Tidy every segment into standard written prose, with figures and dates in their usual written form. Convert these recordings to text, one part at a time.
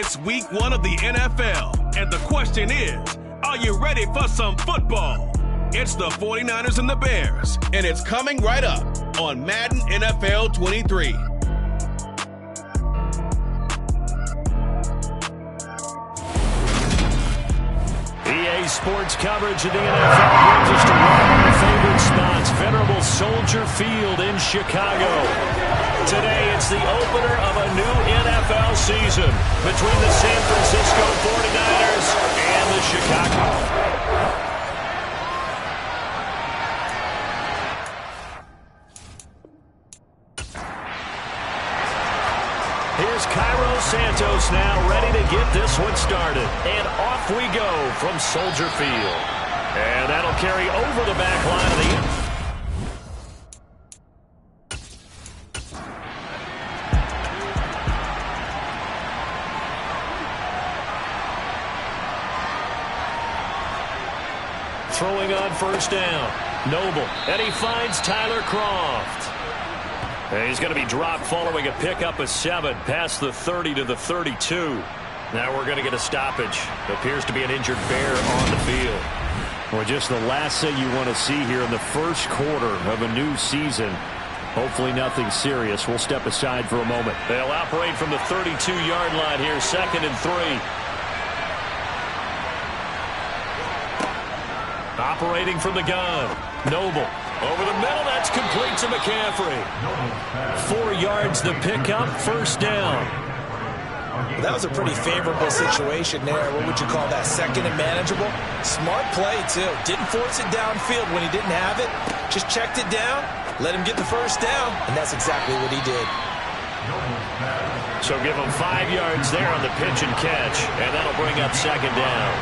It's week 1 of the NFL, and the question is, are you ready for some football? It's the 49ers and the Bears, and it's coming right up on Madden NFL 23. EA Sports coverage of the NFL brings us to one of our favorite spots, venerable Soldier Field in Chicago. Today, it's the opener of a new NFL season between the San Francisco 49ers and the Chicago. Here's Cairo Santos now ready to get this one started. And off we go from Soldier Field. And that'll carry over the back line of the... Throwing on first down. Noble. And he finds Tyler Kroft. And he's going to be dropped following a pickup of 7 past the 30 to the 32. Now we're going to get a stoppage. Appears to be an injured Bear on the field. Well, just the last thing you want to see here in the first quarter of a new season. Hopefully nothing serious. We'll step aside for a moment. They'll operate from the 32-yard line here, 2nd and 3. Operating from the gun. Noble. Over the middle, that's complete to McCaffrey. 4 yards the pickup, first down. Well, that was a pretty favorable situation there. What would you call that? 2nd and manageable? Smart play, too. Didn't force it downfield when he didn't have it. Just checked it down, let him get the first down, and that's exactly what he did. So give him 5 yards there on the pitch and catch, and that'll bring up 2nd down.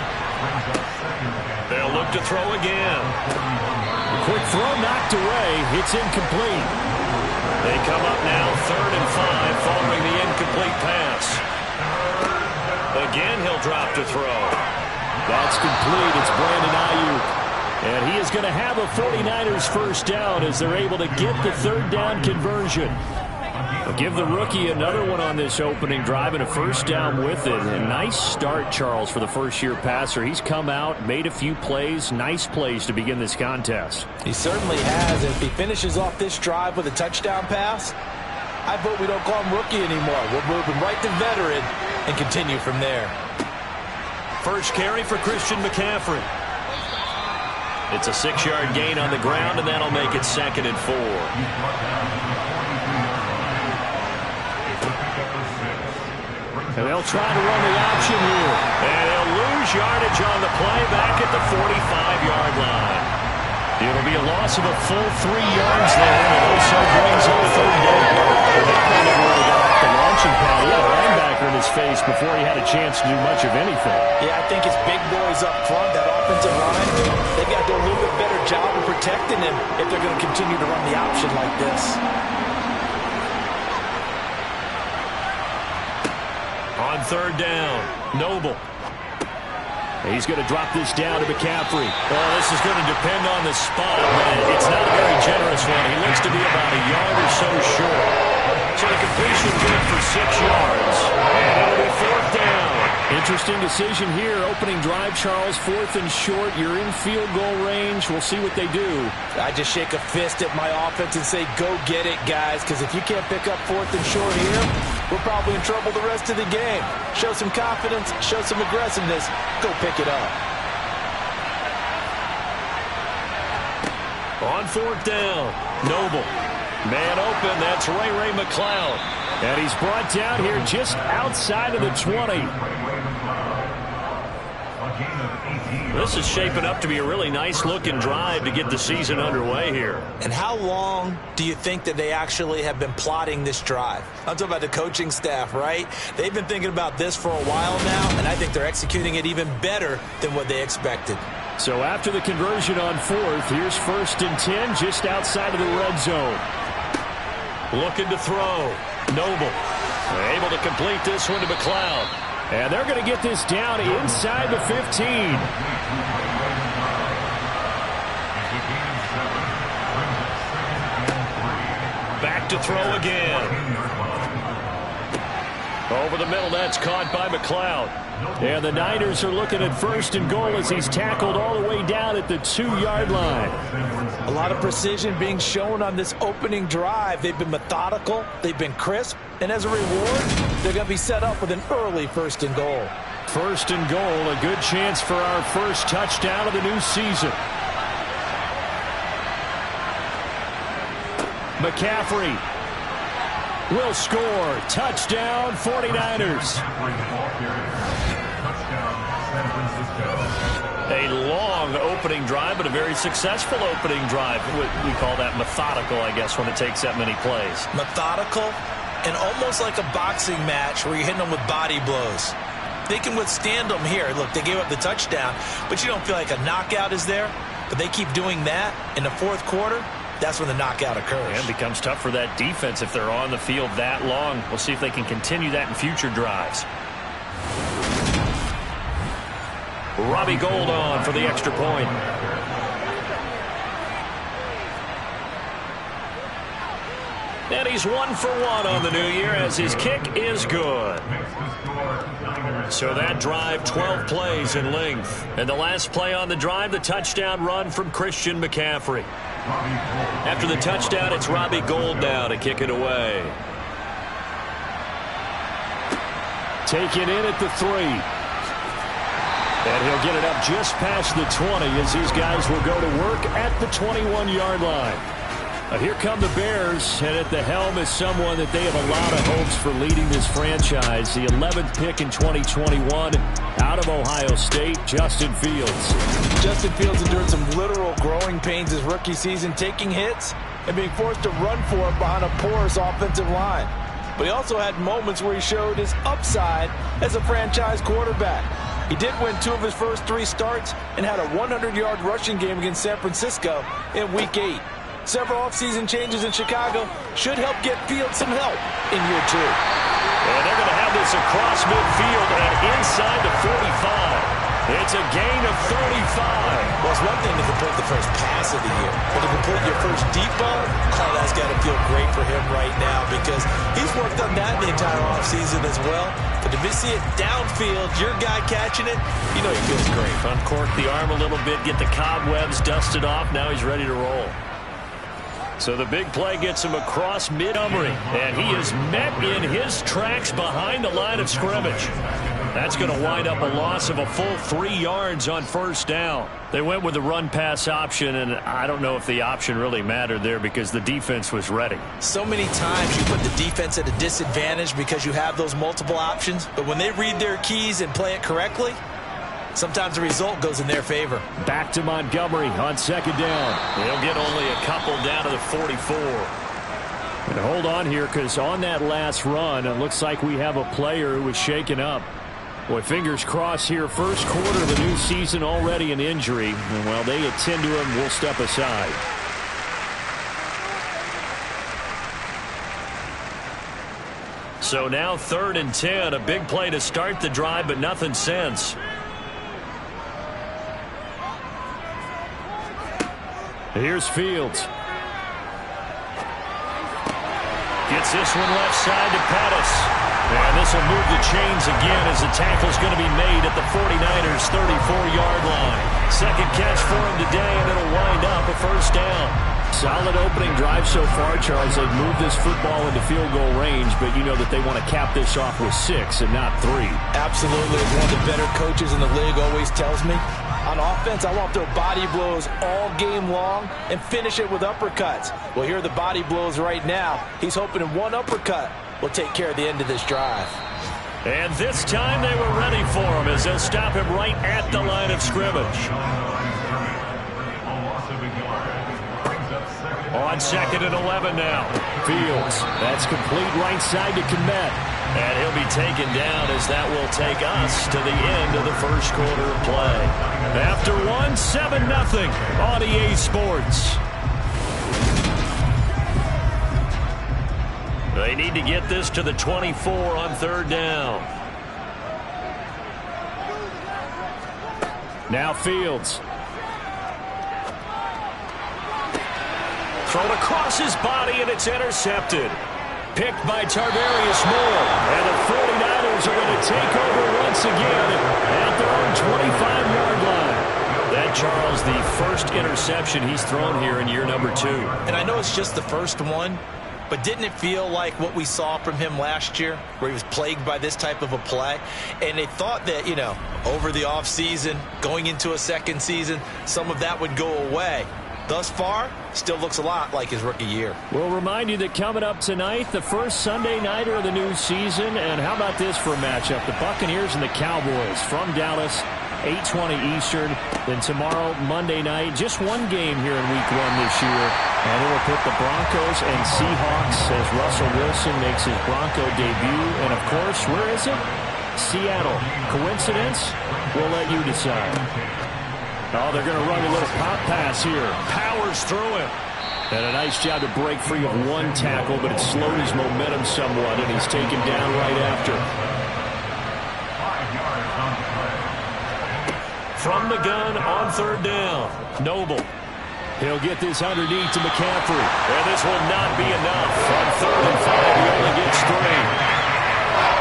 They'll look to throw again. A quick throw knocked away. It's incomplete. They come up now 3rd and 5 following the incomplete pass. Again, he'll drop to throw. That's complete. It's Brandon Ayuk. And he is going to have a 49ers first down as they're able to get the 3rd down conversion. I'll give the rookie another one on this opening drive and a first down with it. A nice start, Charles, for the first-year passer. He's come out, made a few plays, nice plays to begin this contest. He certainly has. If he finishes off this drive with a touchdown pass, I vote we don't call him rookie anymore. We'll move him right to veteran and continue from there. First carry for Christian McCaffrey. It's a 6-yard gain on the ground, and that'll make it 2nd and 4. And they'll try to run the option here. And they'll lose yardage on the play back at the 45-yard line. It'll be a loss of a full 3 yards there, and it also brings up 3rd down. That kind of really got off the launching pad. He had a linebacker in his face before he had a chance to do much of anything. Yeah, I think his big boys up front, that offensive line, they got to do a little bit better job of protecting him if they're going to continue to run the option like this. On 3rd down, Noble. He's going to drop this down to McCaffrey. Well, this is going to depend on the spot, but it's not a very generous one. He looks to be about a yard or so short. So the completion good for 6 yards. And it'll be 4th down. Interesting decision here. Opening drive, Charles, 4th and short. You're in field goal range. We'll see what they do. I just shake a fist at my offense and say, go get it, guys, because if you can't pick up 4th and short here, we're probably in trouble the rest of the game. Show some confidence, show some aggressiveness, go pick it up. On 4th down, Noble. Man open, that's Ray McCloud. And he's brought down here just outside of the 20. This is shaping up to be a really nice-looking drive to get the season underway here. And how long do you think that they actually have been plotting this drive? I'm talking about the coaching staff, right? They've been thinking about this for a while now, and I think they're executing it even better than what they expected. So after the conversion on 4th, here's 1st and 10 just outside of the red zone. Looking to throw. Noble. Able to complete this one to McCloud. And they're going to get this down inside the 15. Back to throw again. Over the middle, that's caught by McLeod. And the Niners are looking at 1st and goal as he's tackled all the way down at the 2-yard line. A lot of precision being shown on this opening drive. They've been methodical, they've been crisp, and as a reward, they're going to be set up with an early 1st and goal. 1st and goal, a good chance for our first touchdown of the new season. McCaffrey will score. Touchdown, 49ers. A long opening drive, but a very successful opening drive. We call that methodical, I guess, when it takes that many plays. Methodical and almost like a boxing match where you're hitting them with body blows. They can withstand them here. Look, they gave up the touchdown, but you don't feel like a knockout is there. But they keep doing that in the 4th quarter. That's when the knockout occurs. And it becomes tough for that defense if they're on the field that long. We'll see if they can continue that in future drives. Robbie Gould on for the extra point. And he's 1 for 1 on the new year as his kick is good. So that drive, 12 plays in length. And the last play on the drive, the touchdown run from Christian McCaffrey. After the touchdown, it's Robbie Gould now to kick it away. Taken in at the 3. And he'll get it up just past the 20 as these guys will go to work at the 21-yard line. Here come the Bears, and at the helm is someone that they have a lot of hopes for leading this franchise. The 11th pick in 2021 out of Ohio State, Justin Fields. Justin Fields endured some literal growing pains his rookie season, taking hits and being forced to run for it behind a porous offensive line. But he also had moments where he showed his upside as a franchise quarterback. He did win 2 of his first 3 starts and had a 100-yard rushing game against San Francisco in Week 8. Several offseason changes in Chicago should help get Fields some help in year 2. And they're going to have this across midfield and inside the 45. It's a gain of 35. Well, it's one thing to complete the first pass of the year, but to complete your first deep ball, that's got to feel great for him right now because he's worked on that the entire offseason as well. But to see it downfield, your guy catching it, you know he feels great. Uncork the arm a little bit, get the cobwebs dusted off. Now he's ready to roll. So the big play gets him across Montgomery, and he is met in his tracks behind the line of scrimmage. That's going to wind up a loss of a full 3 yards on 1st down. They went with the run-pass option, and I don't know if the option really mattered there because the defense was ready. So many times you put the defense at a disadvantage because you have those multiple options, but when they read their keys and play it correctly, sometimes the result goes in their favor. Back to Montgomery on 2nd down. They'll get only a couple down to the 44. And hold on here because on that last run, it looks like we have a player who was shaken up. Boy, fingers crossed here. 1st quarter of the new season, already an injury. And while they attend to him, we'll step aside. So now 3rd and 10. A big play to start the drive, but nothing since. Here's Fields. Gets this one left side to Pettis. And this will move the chains again as the tackle's going to be made at the 49ers' 34-yard line. 2nd catch for him today, and it'll wind up a 1st down. Solid opening drive so far, Charles. They've moved this football into field goal range, but you know that they want to cap this off with 6 and not 3. Absolutely. As one of the better coaches in the league always tells me, on offense, I want their body blows all game long and finish it with uppercuts. Well, here are the body blows right now. He's hoping in one uppercut will take care of the end of this drive. And this time they were ready for him as they'll stop him right at the line of scrimmage. On 2nd and 11 now. Fields, that's complete right side to Kmet. And he'll be taken down as that will take us to the end of the 1st quarter of play. After 1, 7-0 on EA Sports. They need to get this to the 24 on 3rd down. Now Fields. Thrown across his body, and it's intercepted. Picked by Tarvarius Moore. And the Broncos are going to take over once again at their own 25-yard line. That, Charles, the first interception he's thrown here in year number 2. And I know it's just the first one, but didn't it feel like what we saw from him last year, where he was plagued by this type of a play? And they thought that, you know, over the offseason, going into a second season, some of that would go away. Thus far, still looks a lot like his rookie year. We'll remind you that coming up tonight, the first Sunday nighter of the new season. And how about this for a matchup? The Buccaneers and the Cowboys from Dallas, 8:20 Eastern. Then tomorrow, Monday night, just one game here in Week 1 this year. And it will put the Broncos and Seahawks as Russell Wilson makes his Bronco debut. And, of course, where is it? Seattle. Coincidence? We'll let you decide. Oh, they're going to run a little pop pass here. Powers through it. And a nice job to break free of one tackle, but it slowed his momentum somewhat, and he's taken down right after. From the gun on third down, Noble. He'll get this underneath to McCaffrey. And this will not be enough. On 3rd and 5, he only gets 3.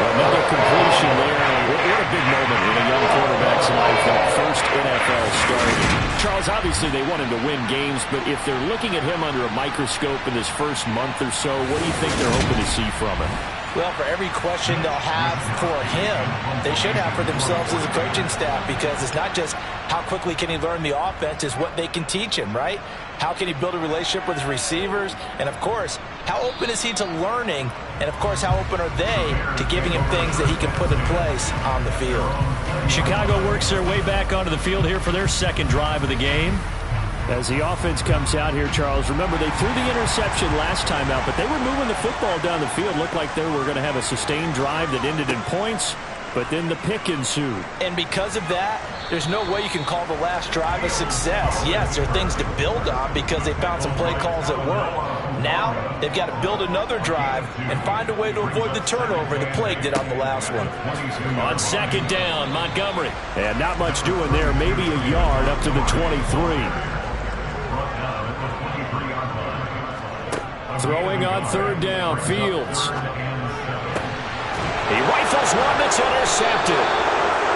Another completion there. What a big moment in a young quarterback's life, that first NFL start. Charles, obviously they want him to win games, but if they're looking at him under a microscope in this first month or so, what do you think they're hoping to see from him? Well, for every question they'll have for him, they should have for themselves as a coaching staff, because it's not just how quickly can he learn the offense, it's what they can teach him, right? How can he build a relationship with his receivers? And, of course, how open is he to learning? And, of course, how open are they to giving him things that he can put in place on the field? Chicago works their way back onto the field here for their second drive of the game. As the offense comes out here, Charles, remember they threw the interception last time out, but they were moving the football down the field. Looked like they were going to have a sustained drive that ended in points, but then the pick ensued. And because of that, there's no way you can call the last drive a success. Yes, there are things to build on because they found some play calls that work. Now, they've got to build another drive and find a way to avoid the turnover that plagued it on the last one. On second down, Montgomery. And not much doing there, maybe a yard up to the 23. Throwing on third down, Fields. He rifles one that's intercepted.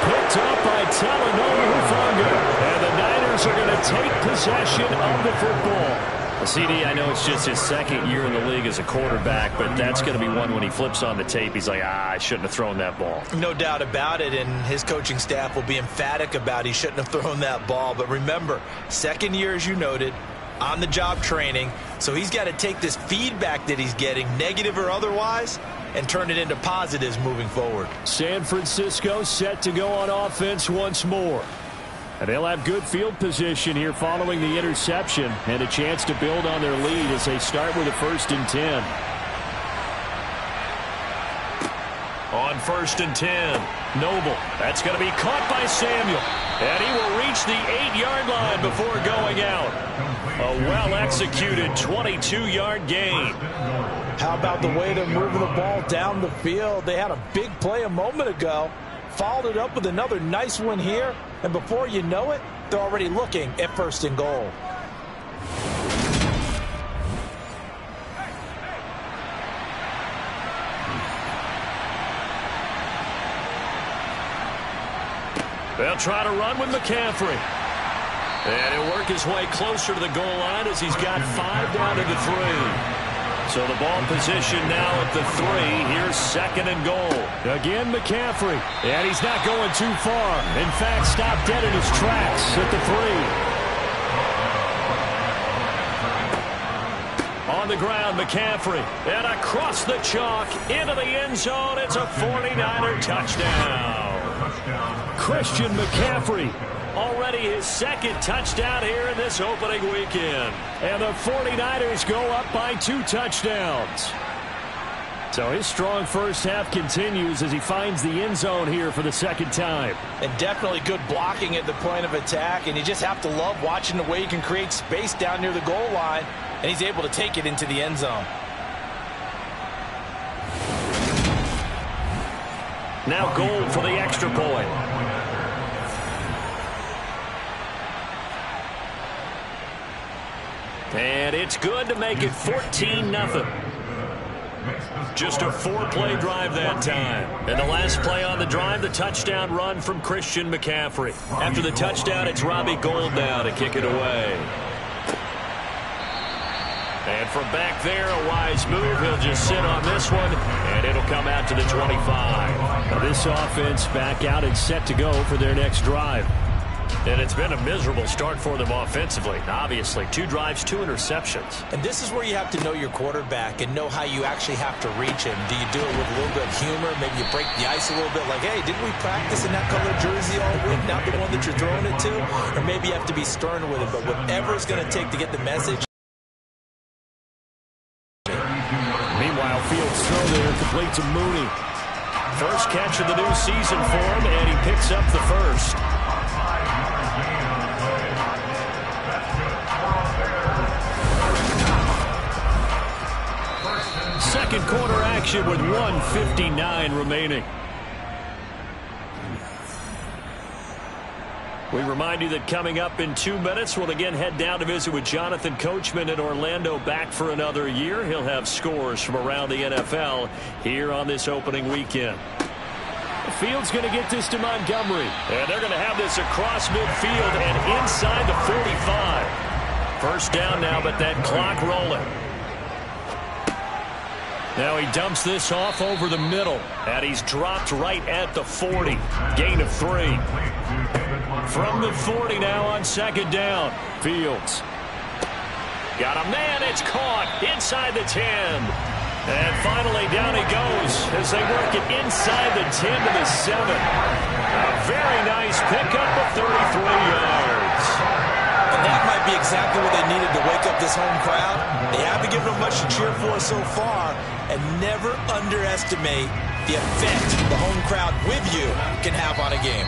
Picked up by Talanoa Hufanga. And the Niners are going to take possession of the football. CD, I know it's just his second year in the league as a quarterback, but that's going to be one when he flips on the tape. He's like, I shouldn't have thrown that ball. No doubt about it, and his coaching staff will be emphatic about he shouldn't have thrown that ball. But remember, second year, as you noted, on-the-job training, so he's got to take this feedback that he's getting, negative or otherwise, and turn it into positives moving forward. San Francisco set to go on offense once more. And they'll have good field position here following the interception and a chance to build on their lead as they start with a 1st and 10. On 1st and 10, Noble. That's going to be caught by Samuel. And he will reach the 8-yard line before going out. A well-executed 22-yard gain. How about the way they're moving the ball down the field? They had a big play a moment ago. Followed it up with another nice one here. And before you know it, they're already looking at 1st and goal. They'll try to run with McCaffrey. And he'll work his way closer to the goal line as he's got 5 down to the 3. So the ball position now at the 3. Here's 2nd and goal. Again, McCaffrey. And he's not going too far. In fact, stopped dead in his tracks at the 3. On the ground, McCaffrey. And across the chalk into the end zone. It's a 49er touchdown. Christian McCaffrey. Already his 2nd touchdown here in this opening weekend. And the 49ers go up by 2 touchdowns. So his strong first half continues as he finds the end zone here for the 2nd time. And definitely good blocking at the point of attack. And you just have to love watching the way he can create space down near the goal line. And he's able to take it into the end zone. Now goal for the extra point. And it's good to make it 14-0. Just a 4-play drive that time. And the last play on the drive, the touchdown run from Christian McCaffrey. After the touchdown, it's Robbie Gould now to kick it away. And from back there, a wise move. He'll just sit on this one, and it'll come out to the 25. Now this offense back out and set to go for their next drive. And it's been a miserable start for them offensively. Obviously, 2 drives, 2 interceptions. And this is where you have to know your quarterback and know how you actually have to reach him. Do you do it with a little bit of humor? Maybe you break the ice a little bit like, hey, didn't we practice in that color jersey all week? Not the one that you're throwing it to? Or maybe you have to be stern with it. But whatever it's going to take to get the message. Meanwhile, Fields throw there, complete to Mooney. First catch of the new season for him, and he picks up the first. Second quarter action with 1:59 remaining. We remind you that coming up in 2 minutes, we'll again head down to visit with Jonathan Coachman in Orlando, back for another year. He'll have scores from around the NFL here on this opening weekend. Fields going to get this to Montgomery. And they're going to have this across midfield and inside the 45. First down now, but that clock rolling. Now he dumps this off over the middle, and he's dropped right at the 40. Gain of 3. From the 40 now on second down. Fields. Got a man, it's caught inside the 10. And finally down he goes as they work it inside the 10 to the 7. A very nice pickup of 33 yards. And that might be exactly what they needed to wake up this home crowd. They haven't given them much to cheer for so far. And never underestimate the effect the home crowd with you can have on a game.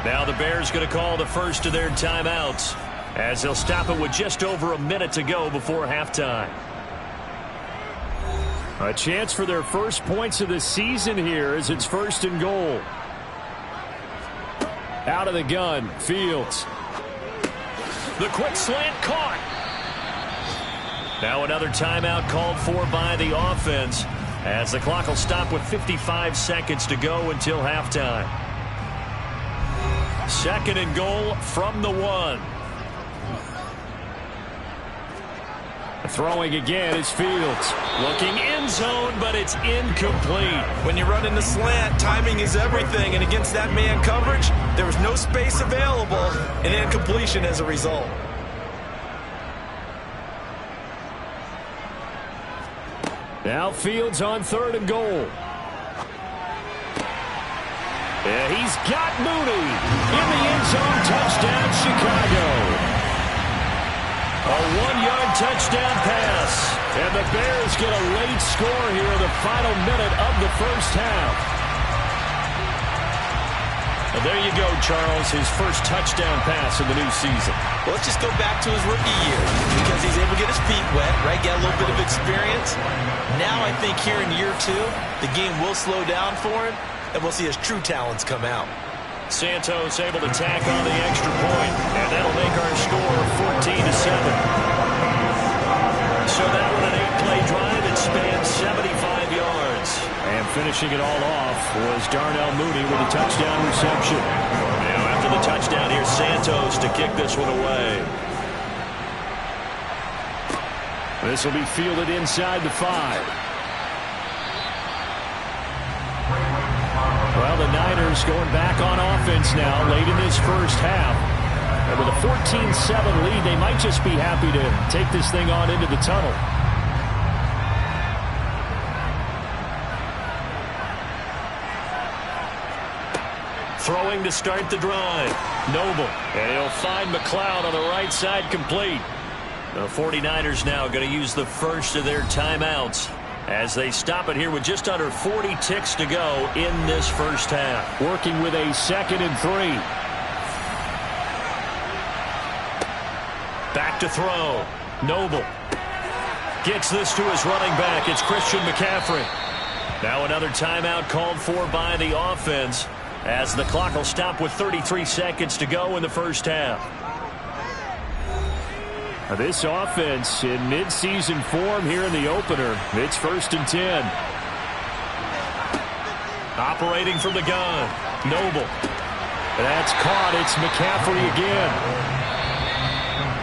Now the Bears going to call the first of their timeouts as they'll stop it with just over a minute to go before halftime. A chance for their first points of the season here as it's 1st and goal. Out of the gun, Fields. The quick slant caught. Now another timeout called for by the offense as the clock will stop with 55 seconds to go until halftime. 2nd and goal from the 1. Throwing again is Fields. Looking end zone, but it's incomplete. When you run in the slant, timing is everything. And against that man coverage, there was no space available, and incompletion as a result. Now Fields on 3rd and goal. And he's got Mooney in the end zone. Touchdown, Chicago. A 1-yard touchdown pass. And the Bears get a late score here in the final minute of the first half. And there you go, Charles, his first touchdown pass of the new season. Well, let's just go back to his rookie year because he's able to get his feet wet, right? Get a little bit of experience. Now I think here in year 2, the game will slow down for him, and we'll see his true talents come out. Santos able to tack on the extra point, and that'll make our score 14-7. So that one an 8-play drive. It spanned 75 yards. And finishing it all off was Darnell Mooney with a touchdown reception. Now after the touchdown, here's Santos to kick this one away. This will be fielded inside the 5. Well, the Niners going back on offense now late in this first half. And with a 14-7 lead, they might just be happy to take this thing on into the tunnel. Throwing to start the drive. Noble. And he'll find McLeod on the right side, complete. The 49ers now going to use the first of their timeouts as they stop it here with just under 40 ticks to go in this first half. Working with a 2nd and 3. Back to throw. Noble gets this to his running back. It's Christian McCaffrey. Now another timeout called for by the offense as the clock will stop with 33 seconds to go in the first half. This offense in midseason form here in the opener. It's 1st and 10. Operating from the gun. Noble. That's caught. It's McCaffrey again.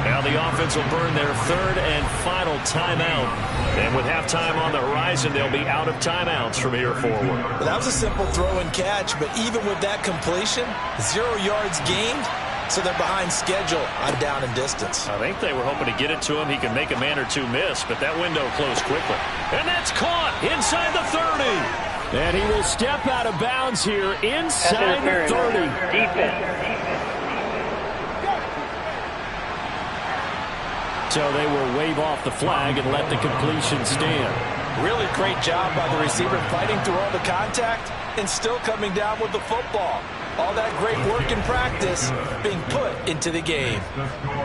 Now the offense will burn their 3rd and final timeout. And with halftime on the horizon, they'll be out of timeouts from here forward. Well, that was a simple throw and catch, but even with that completion, 0 yards gained, so they're behind schedule on down and distance. I think they were hoping to get it to him. He could make a man or two miss, but that window closed quickly. And that's caught inside the 30. And he will step out of bounds here inside the 30. So they will wave off the flag and let the completion stand. Really great job by the receiver fighting through all the contact and still coming down with the football. All that great work in practice being put into the game.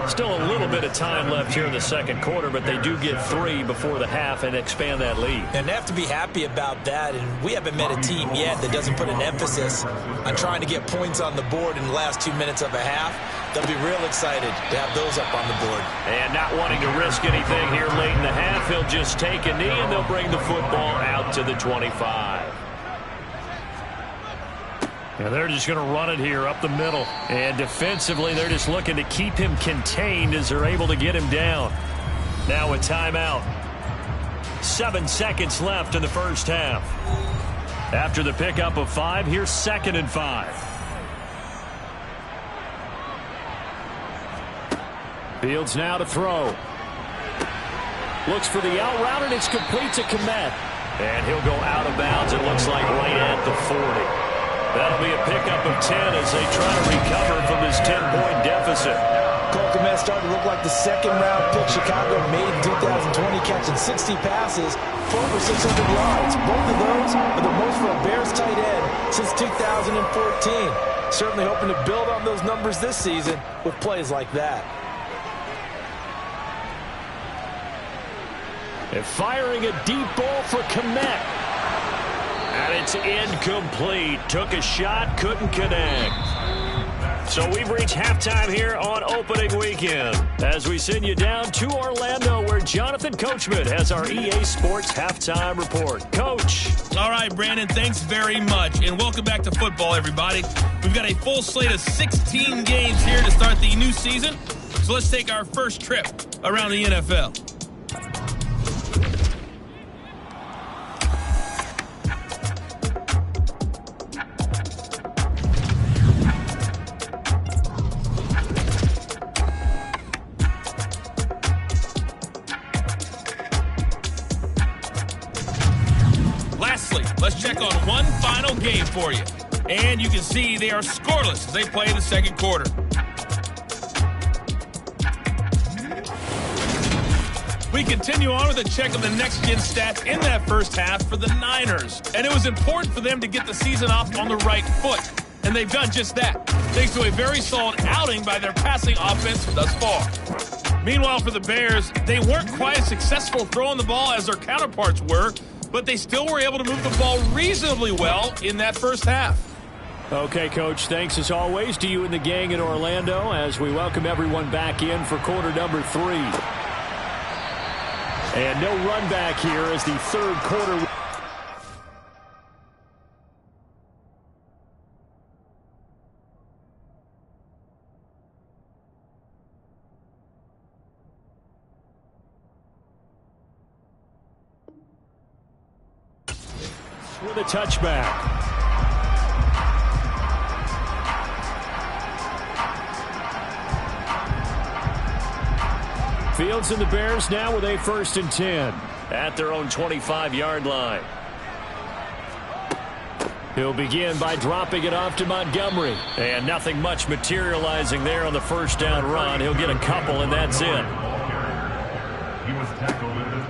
Still a little bit of time left here in the 2nd quarter, but they do get 3 before the half and expand that lead. And they have to be happy about that, and we haven't met a team yet that doesn't put an emphasis on trying to get points on the board in the last 2 minutes of a half. They'll be real excited to have those up on the board. And not wanting to risk anything here late in the half, he'll just take a knee, and they'll bring the football out to the 25. And they're just going to run it here up the middle. And defensively, they're just looking to keep him contained as they're able to get him down. Now a timeout. 7 seconds left in the first half. After the pickup of 5, here's 2nd and 5. Fields now to throw. Looks for the out route, and it's complete to Kmet. And he'll go out of bounds, it looks like right at the 40. That'll be a pickup of 10 as they try to recover from this 10-point deficit. Cole Kmet started to look like the 2nd-round pick Chicago made in 2020, catching 60 passes for over 600 yards. Both of those are the most for a Bears tight end since 2014. Certainly hoping to build on those numbers this season with plays like that. And firing a deep ball for Kmet. And it's incomplete. Took a shot, couldn't connect. So we've reached halftime here on opening weekend as we send you down to Orlando where Jonathan Coachman has our EA Sports halftime report. Coach. All right, Brandon, thanks very much. And welcome back to football, everybody. We've got a full slate of 16 games here to start the new season. So let's take our first trip around the NFL. Let's check on one final game for you. And you can see they are scoreless as they play the 2nd quarter. We continue on with a check of the next-gen stats in that first half for the Niners. And it was important for them to get the season off on the right foot. And they've done just that, thanks to a very solid outing by their passing offense thus far. Meanwhile, for the Bears, they weren't quite as successful throwing the ball as their counterparts were, but they still were able to move the ball reasonably well in that first half. Okay, Coach, thanks as always to you and the gang in Orlando as we welcome everyone back in for quarter number 3. And no run back here as the 3rd quarter. With a touchback. Fields and the Bears now with a 1st and 10 at their own 25-yard line. He'll begin by dropping it off to Montgomery. And nothing much materializing there on the 1st down run. He'll get a couple, and that's it.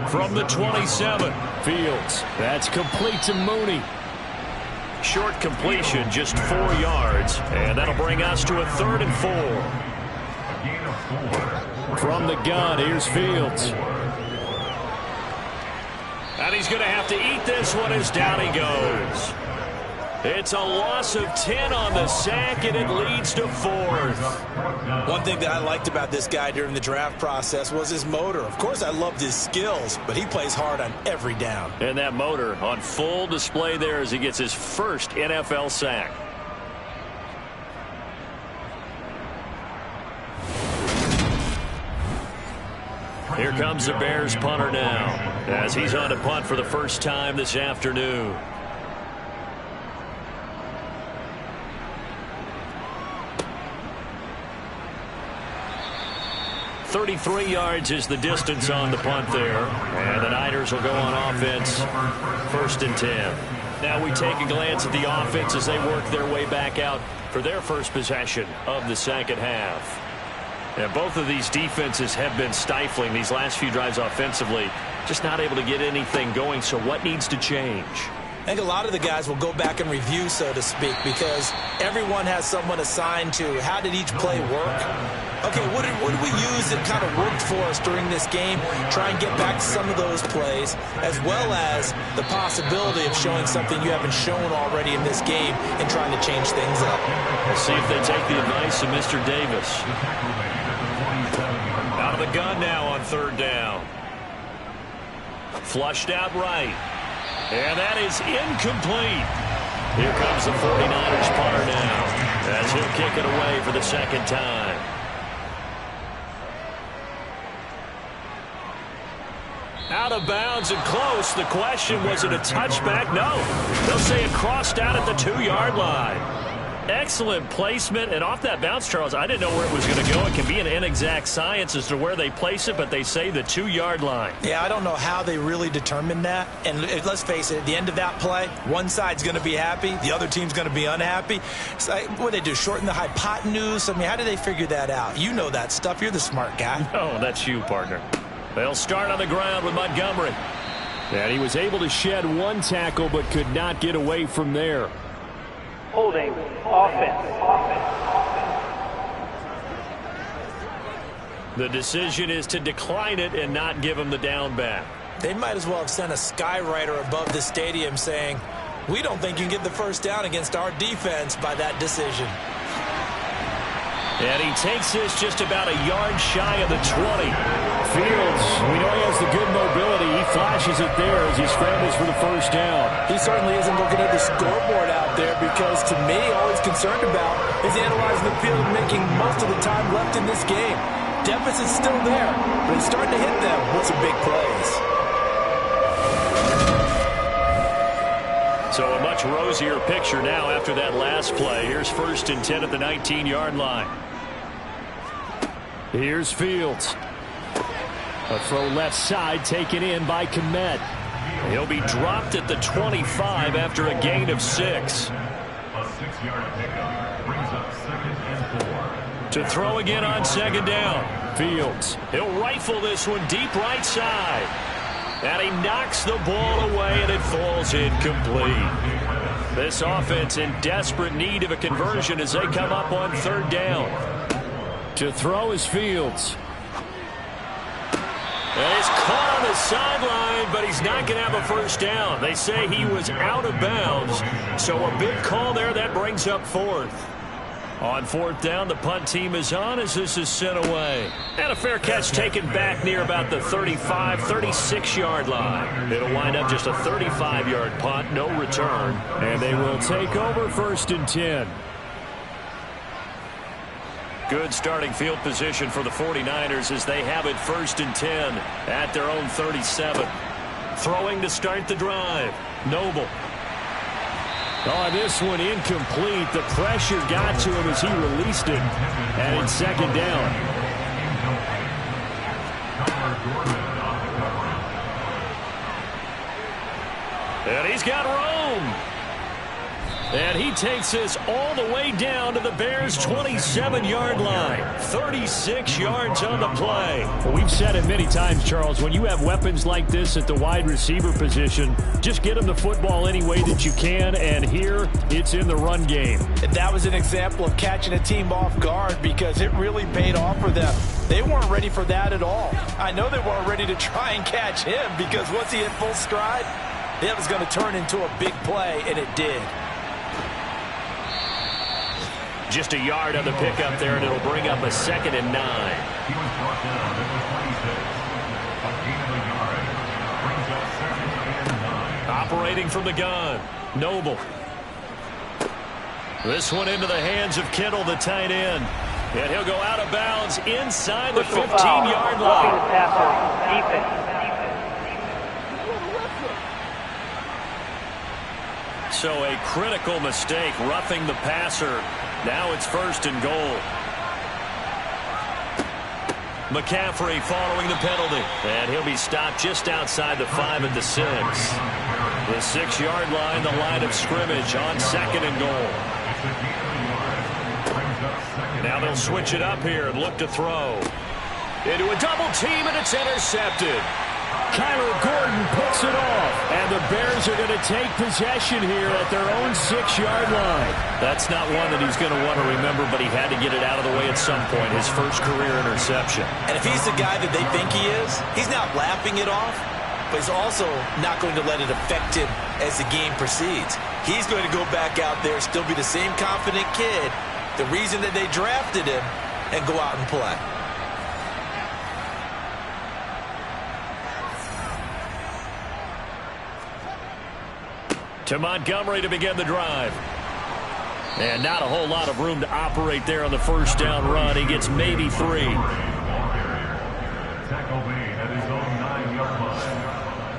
From the 27, Fields. That's complete to Mooney. Short completion, just 4 yards. And that'll bring us to a 3rd and 4. From the gun, here's Fields. And he's going to have to eat this one as down he goes. It's a loss of 10 on the sack, and it leads to 4th. One thing that I liked about this guy during the draft process was his motor. Of course, I loved his skills, but he plays hard on every down. And that motor on full display there as he gets his first NFL sack. Here comes the Bears punter now as he's on to punt for the first time this afternoon. 33 yards is the distance on the punt there. And the Niners will go on offense, 1st and 10. Now we take a glance at the offense as they work their way back out for their first possession of the second half. And both of these defenses have been stifling these last few drives offensively. Just not able to get anything going. So what needs to change? I think a lot of the guys will go back and review, so to speak, because everyone has someone assigned to how did each play work. Okay, what did we use that kind of worked for us during this game? Try and get back to some of those plays, as well as the possibility of showing something you haven't shown already in this game and trying to change things up. We'll see if they take the advice of Mr. Davis. Out of the gun now on 3rd down. Flushed out right. And that is incomplete. Here comes the 49ers punter now as he'll kick it away for the second time. Out of bounds and close. The question, was it a touchback? No. They'll say it crossed out at the 2-yard line. Excellent placement, and off that bounce, Charles, I didn't know where it was going to go. It can be an inexact science as to where they place it, but they say the 2-yard line. Yeah, I don't know how they really determined that. And let's face it, at the end of that play, one side's going to be happy, the other team's going to be unhappy. So what they do, shorten the hypotenuse? I mean, how do they figure that out? You know that stuff. You're the smart guy. Oh, that's you, partner. They'll start on the ground with Montgomery. And he was able to shed one tackle, but could not get away from there. Holding offense. The decision is to decline it and not give him the down back. They might as well have sent a skywriter above the stadium saying, we don't think you can get the first down against our defense by that decision. And he takes this just about a yard shy of the 20. Fields, we know he has the good mobility. He flashes it there as he scrambles for the first down. He certainly isn't looking at the scoreboard out there because, to me, all he's concerned about is analyzing the field and making most of the time left in this game. Deficit's still there, but he's starting to hit them with some big plays. So a much rosier picture now after that last play. Here's 1st and 10 at the 19-yard line. Here's Fields. A throw left side taken in by Kmet. He'll be dropped at the 25 after a gain of 6. A 6-yard pickup brings up 2nd and 4. To throw again on 2nd down. Fields. He'll rifle this one deep right side. And he knocks the ball away, and it falls incomplete. This offense in desperate need of a conversion as they come up on 3rd down. To throw is Fields. And he's caught on the sideline, but he's not going to have a first down. They say he was out of bounds. So a big call there. That brings up 4th. On 4th down, the punt team is on as this is sent away. And a fair catch taken back near about the 35, 36-yard line. It'll wind up just a 35-yard punt, no return. And they will take over 1st and 10. Good starting field position for the 49ers as they have it 1st and 10 at their own 37. Throwing to start the drive. Noble. Oh, this one incomplete. The pressure got to him as he released it. And it's 2nd down. And he's got room. And he takes this all the way down to the Bears' 27-yard line. 36 yards on the play. Well, we've said it many times, Charles, when you have weapons like this at the wide receiver position, just get them the football any way that you can, and here it's in the run game. And that was an example of catching a team off guard because it really paid off for them. They weren't ready for that at all. I know they weren't ready to try and catch him because once he hit full stride, it was going to turn into a big play, and it did. Just a yard on the pickup there, and it'll bring up a 2nd and 9. He was brought down at the 26. A gain of a yard. Brings up 2nd and 9. Operating from the gun, Noble. This one into the hands of Kittle, the tight end. And he'll go out of bounds inside the 15-yard line. So a critical mistake, roughing the passer. Now it's 1st and goal. McCaffrey following the penalty. And he'll be stopped just outside the 5 at the 6. The 6-yard line, the line of scrimmage on 2nd and goal. Now they'll switch it up here and look to throw. Into a double team, and it's intercepted. Kyler Gordon picks it off, and the Bears are going to take possession here at their own 6-yard line. That's not one that he's going to want to remember, but he had to get it out of the way at some point, his first career interception. And if he's the guy that they think he is, he's not laughing it off, but he's also not going to let it affect him as the game proceeds. He's going to go back out there, still be the same confident kid, the reason that they drafted him, and go out and play. To Montgomery to begin the drive. And not a whole lot of room to operate there on the 1st down run. He gets maybe 3. Tackle made at his own 9-yard line.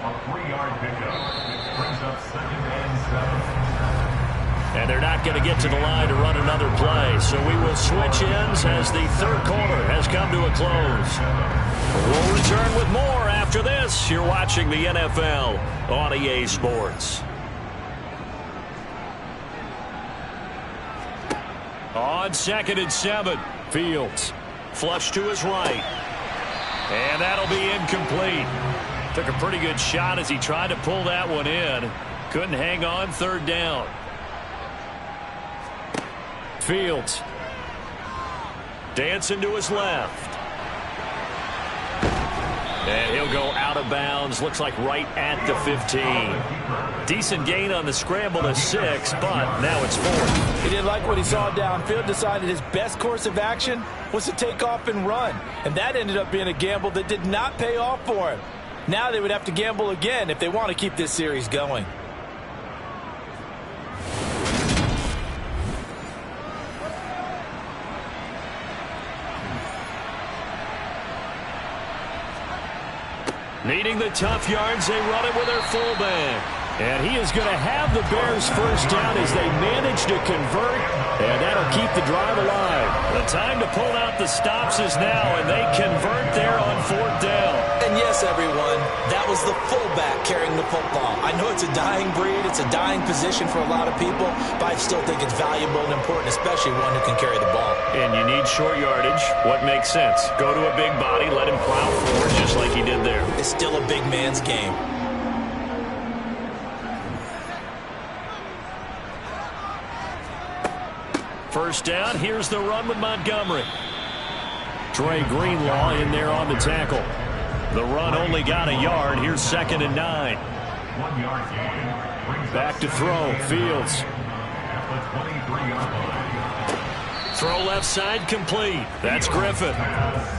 A 3-yard pickup. Brings up 2nd and 7. And they're not going to get to the line to run another play. So we will switch ends as the 3rd quarter has come to a close. We'll return with more after this. You're watching the NFL on EA Sports. On 2nd and 7, Fields. Flush to his right. And that'll be incomplete. Took a pretty good shot as he tried to pull that one in. Couldn't hang on, 3rd down. Fields. Dancing to his left. And he'll go out of bounds. Looks like right at the 15. Decent gain on the scramble to 6, but now it's 4th. He didn't like what he saw downfield, decided his best course of action was to take off and run. And that ended up being a gamble that did not pay off for him. Now they would have to gamble again if they want to keep this series going. Needing the tough yards, they run it with their fullback. And he is going to have the Bears 1st down as they manage to convert, and that'll keep the drive alive. The time to pull out the stops is now, and they convert there on 4th down. And yes, everyone, that was the fullback carrying the football. I know it's a dying breed, it's a dying position for a lot of people, but I still think it's valuable and important, especially one who can carry the ball. And you need short yardage. What makes sense? Go to a big body, let him plow forward just like he did there. It's still a big man's game. First down, here's the run with Montgomery. Dre Greenlaw in there on the tackle. The run only got a yard. Here's 2nd and 9. 1-yard gain. Back to throw, Fields. Throw left side complete. That's Griffin.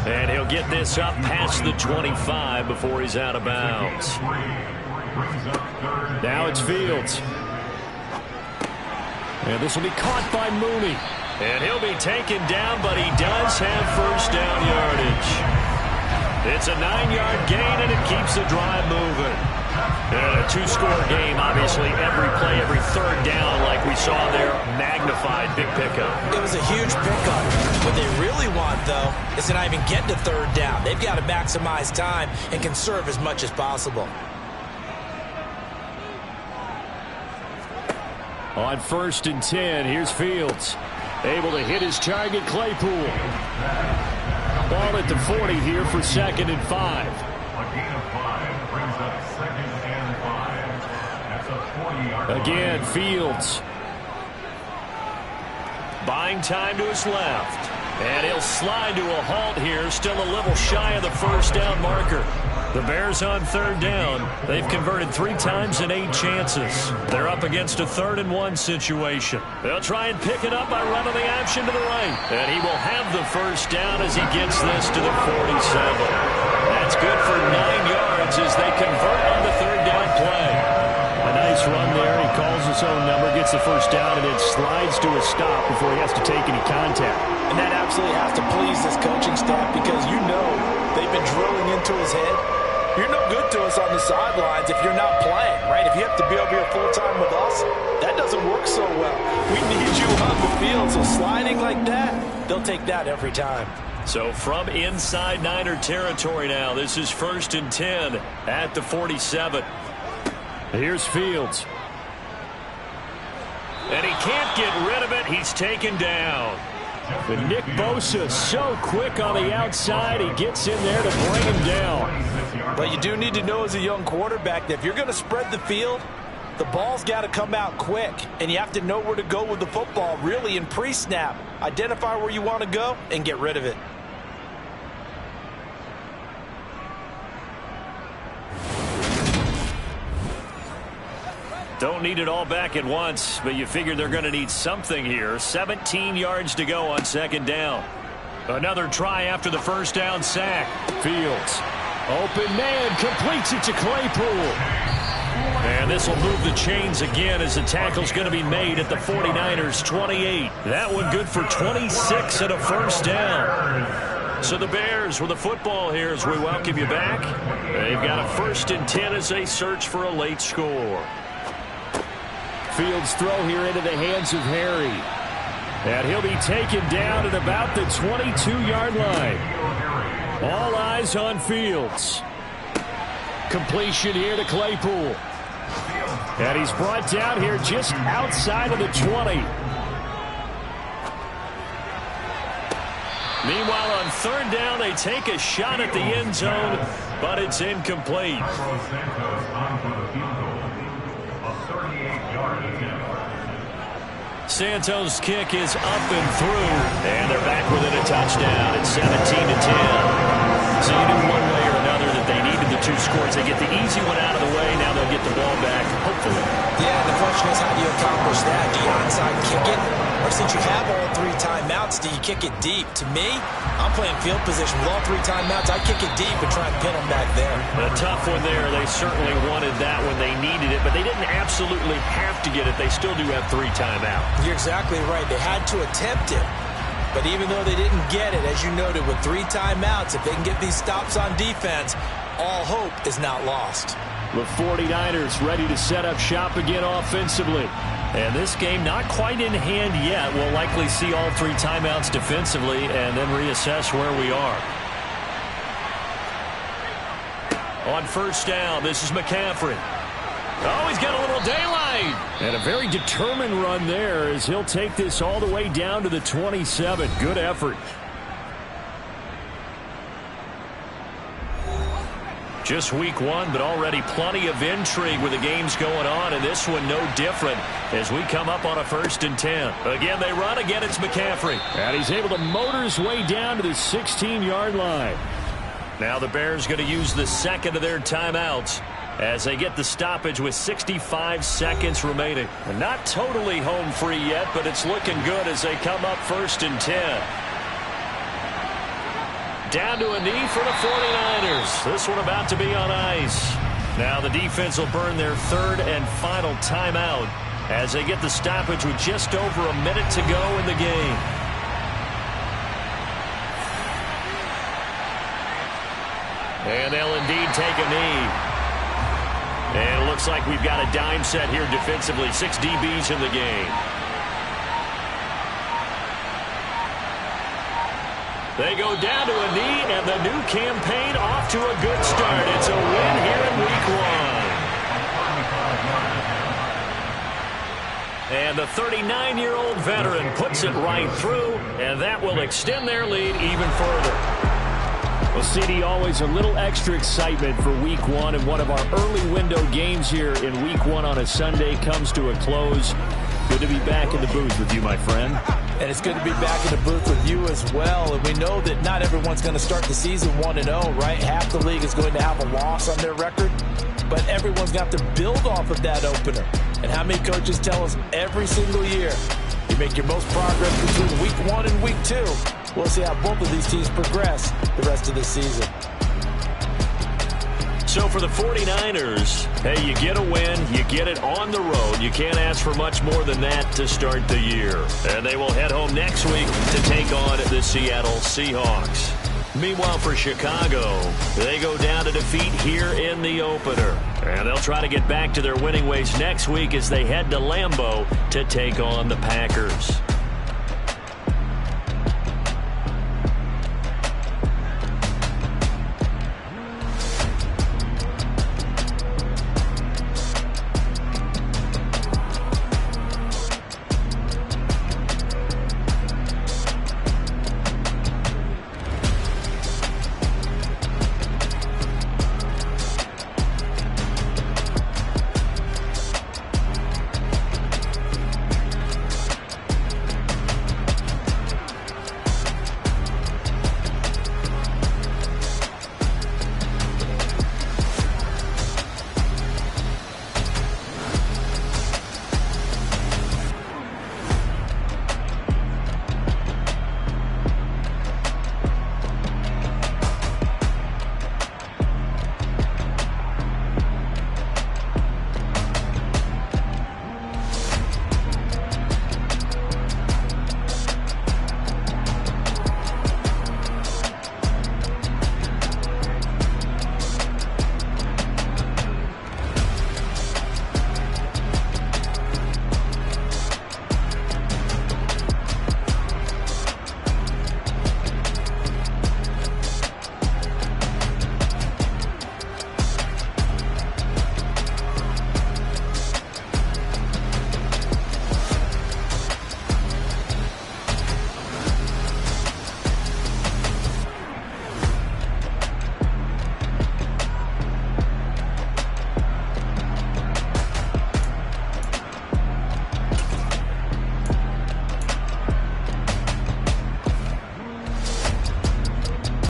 And he'll get this up past the 25 before he's out of bounds. Now it's Fields. And this will be caught by Mooney. And he'll be taken down, but he does have 1st down yardage. It's a 9-yard gain, and it keeps the drive moving. And a 2-score game, obviously, every play, every 3rd down, like we saw there, magnified big pickup. It was a huge pickup. What they really want, though, is to not even get to 3rd down. They've got to maximize time and conserve as much as possible. On 1st and 10, here's Fields. Able to hit his target, Claypool. Ball at the 40 here for 2nd and 5. A gain of 5 brings up 2nd and 5. That's a 40-yard line. Again, Fields. Buying time to his left. And he'll slide to a halt here, still a little shy of the 1st down marker. The Bears on third down. They've converted 3 times in 8 chances. They're up against a 3rd-and-1 situation. They'll try and pick it up by running the option to the right. And he will have the first down as he gets this to the 47. That's good for 9 yards as they convert on the 3rd down play. A nice run there. He calls his own number, gets the first down, and it slides to a stop before he has to take any contact. And that absolutely has to please this coaching staff because you know they've been drilling into his head. You're no good to us on the sidelines if you're not playing, right? If you have to be over here full-time with us, that doesn't work so well. We need you on the field, so sliding like that, they'll take that every time. So from inside Niner territory now, this is 1st and 10 at the 47. Here's Fields. And he can't get rid of it. He's taken down. But Nick Bosa so quick on the outside. He gets in there to bring him down. But you do need to know as a young quarterback that if you're going to spread the field, the ball's got to come out quick. And you have to know where to go with the football really in pre-snap. Identify where you want to go and get rid of it. Don't need it all back at once, but you figure they're going to need something here. 17 yards to go on 2nd down. Another try after the first down sack. Fields. Open man, completes it to Claypool. And this will move the chains again as the tackle's going to be made at the 49ers 28. That one good for 26 and a first down. So the Bears with the football here as we welcome you back. They've got a 1st and 10 as they search for a late score. Fields throw here into the hands of Harry. And he'll be taken down at about the 22-yard line. All eyes on Fields. Completion here to Claypool. And he's brought down here just outside of the 20. Meanwhile, on 3rd down, they take a shot at the end zone, but it's incomplete. Santos' kick is up and through, and they're back within a touchdown. It's 17-10. So you knew one way or another that they needed the 2 scores. They get the easy one out of the way. Now they'll get the ball back, hopefully. Yeah, the question is, how do you accomplish that? Do you onside kick it? Or since you have all 3 timeouts, do you kick it deep? To me, I'm playing field position. With all 3 timeouts, I kick it deep and try and pin them back there. A tough one there. They certainly wanted that when they needed it, but they didn't absolutely have to get it. They still do have 3 timeouts. You're exactly right. They had to attempt it. But even though they didn't get it, as you noted, with 3 timeouts, if they can get these stops on defense, all hope is not lost. The 49ers ready to set up shop again offensively. And this game not quite in hand yet. We'll likely see all 3 timeouts defensively and then reassess where we are. On 1st down, this is McCaffrey. Oh, he's got a little daylight. And a very determined run there as he'll take this all the way down to the 27. Good effort. Just week 1, but already plenty of intrigue with the games going on, and this one no different as we come up on a 1st and 10. Again, they run. Again, it's McCaffrey. And he's able to motor his way down to the 16-yard line. Now the Bears going to use the 2nd of their timeouts as they get the stoppage with 65 seconds remaining. And not totally home free yet, but it's looking good as they come up 1st and 10. Down to a knee for the 49ers. This one about to be on ice. Now the defense will burn their 3rd and final timeout as they get the stoppage with just over a minute to go in the game. And they'll indeed take a knee. And it looks like we've got a dime set here defensively. 6 DBs in the game. They go down to a knee, and the new campaign off to a good start. It's a win here in week 1. And the 39-year-old veteran puts it right through, and that will extend their lead even further. Well, CD, always a little extra excitement for week 1, and one of our early window games here in week 1 on a Sunday comes to a close. Good to be back in the booth with you, my friend. And it's good to be back in the booth with you as well. And we know that not everyone's going to start the season 1-0, right? Half the league is going to have a loss on their record. But everyone's got to build off of that opener. And how many coaches tell us every single year, you make your most progress between week 1 and week 2. We'll see how both of these teams progress the rest of the season. So for the 49ers, hey, you get a win, you get it on the road. You can't ask for much more than that to start the year. And they will head home next week to take on the Seattle Seahawks. Meanwhile, for Chicago, they go down to defeat here in the opener. And they'll try to get back to their winning ways next week as they head to Lambeau to take on the Packers.